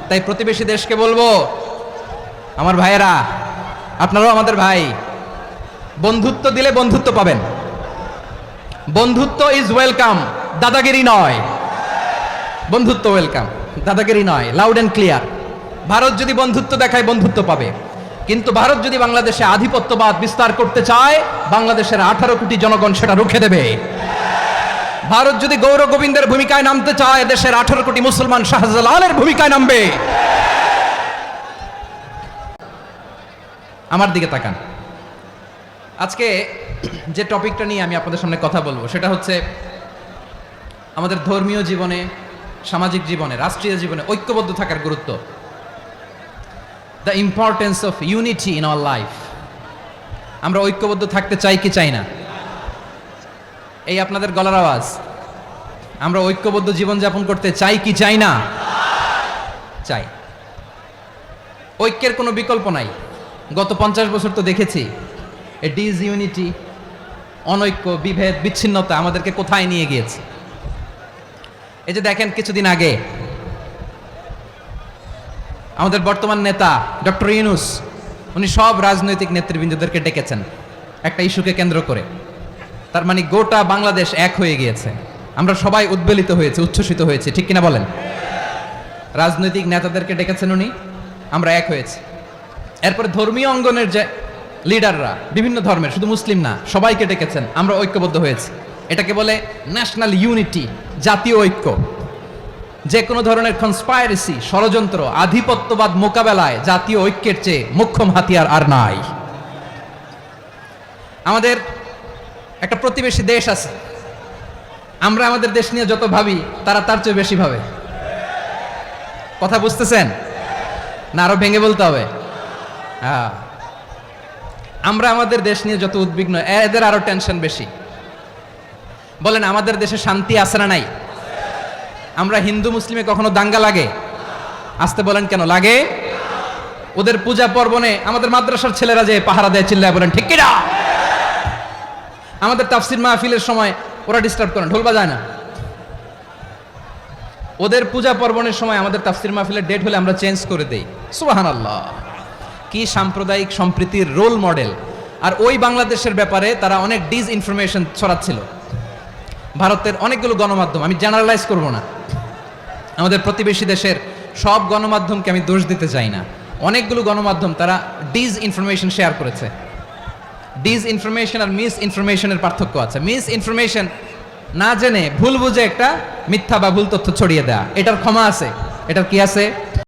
তাই প্রতিবেশী দেশকে বলবো, আমার ভাইয়েরা, আপনারাও আমাদের ভাই, বন্ধুত্ব দিলে বন্ধুত্ব পাবেন। বন্ধুত্ব ইজ ওয়েলকাম, দাদাগিরি নয়। বন্ধুত্ব ওয়েলকাম, দাদাগিরি নয়, লাউড অ্যান্ড ক্লিয়ার। ভারত যদি বন্ধুত্ব দেখায় বন্ধুত্ব পাবে, কিন্তু ভারত যদি বাংলাদেশে আধিপত্যবাদ বিস্তার করতে চায়, বাংলাদেশের 18 কোটি জনগণ সেটা রুখে দেবে। ভারত যদি গৌর গোবিন্দের ভূমিকায় নামতে চায়, দেশের 18 কোটি মুসলমান শাহজালালের ভূমিকায় নামবে। আমার দিকে তাকান। আজকে যে টপিকটা নিয়ে আমি আপনাদের সামনে কথা বলবো সেটা হচ্ছে আমাদের ধর্মীয় জীবনে, সামাজিক জীবনে, রাষ্ট্রীয় জীবনে ঐক্যবদ্ধ থাকার গুরুত্ব। The importance of unity in our life. আমরা ঐক্যবদ্ধ থাকতে চাই কি চাই না? এই আপনাদের গলার আওয়াজ। আমরা ঐক্যবদ্ধ জীবনযাপন করতে চাই কি চাই না? চাই। ঐক্যের কোনো বিকল্প নাই। গত 50 বছর তো দেখেছি এ ডিসইউনিটি, অনৈক্য, বিভেদ, বিচ্ছিন্নতা আমাদেরকে কোথায় নিয়ে গিয়েছে। এই যে দেখেন, কিছুদিন আগে আমাদের বর্তমান নেতা ডক্টর ইউনূস, উনি সব রাজনৈতিক নেতৃবৃন্দদেরকে ডেকেছেন একটা ইস্যুকে কেন্দ্র করে। তার মানে গোটা বাংলাদেশ এক হয়ে গিয়েছে। আমরা সবাই উদ্বেলিত হয়েছে, উচ্ছ্বসিত হয়েছে, ঠিক কিনা বলেন? রাজনৈতিক নেতাদেরকে ডেকেছেন উনি, আমরা এক হয়েছি। এরপরে ধর্মীয় অঙ্গনের যে লিডাররা, বিভিন্ন ধর্মের, শুধু মুসলিম না, সবাইকে ডেকেছেন, আমরা ঐক্যবদ্ধ হয়েছি। এটাকে বলে ন্যাশনাল ইউনিটি, জাতীয় ঐক্য। যে কোনো ধরনের কনস্পাইরেসি, ষড়যন্ত্র, আধিপত্যবাদ মোকাবেলায় জাতীয় ঐক্যের চেয়ে মোক্ষম হাতিয়ার আর নাই। আমাদের একটা প্রতিবেশী দেশ আছে, আমরা আমাদের দেশ নিয়ে যত ভাবি তারা তার চেয়ে বেশি ভাবে। কথা বুঝতেছেন না? আরো ভেঙে বলতে হবে। হ্যাঁ, আমরা আমাদের দেশ নিয়ে যত উদ্বিগ্ন, এদের আরো টেনশন বেশি। বলেন, আমাদের দেশে শান্তি আছে না নাই? আমরা হিন্দু মুসলিমে কখনো দাঙ্গা লাগে? আসতে বলেন, কেন লাগে? ওদের পূজা পার্বণে আমাদের মাদ্রাসার ছেলেরা যে পাহারা দেয়, চিল্লায় বলেন ঠিক কিনা? আমাদের তাফসির মাহফিলের সময় ওরা ডিস্টার্ব করেন, ঢোল বাজায় না। ওদের পূজা পার্বণের সময় আমাদের তাফসির মাহফিলের ডেট হলে আমরা চেঞ্জ করে দেই। সুবহানাল্লাহ, কি সাম্প্রদায়িক সম্প্রীতির রোল মডেল। আর ওই বাংলাদেশের ব্যাপারে তারা অনেক ডিসইনফরমেশন ছড়াচ্ছিল। ভারতের অনেকগুলো গণমাধ্যম, আমি জেনারেলাইজ করব না, আমাদের প্রতিবেশী দেশের সব গণমাধ্যমকে আমি দোষ দিতে চাই না, অনেকগুলো গণমাধ্যম তারা ডিসইনফরমেশন শেয়ার করেছে। ডিসইনফরমেশন আর মিস ইনফরমেশনের পার্থক্য আছে। মিস ইনফরমেশন না জেনে ভুল বুঝে একটা মিথ্যা বা ভুল তথ্য ছড়িয়ে দেয়া, এটার ক্ষমা আছে। এটার কি আছে?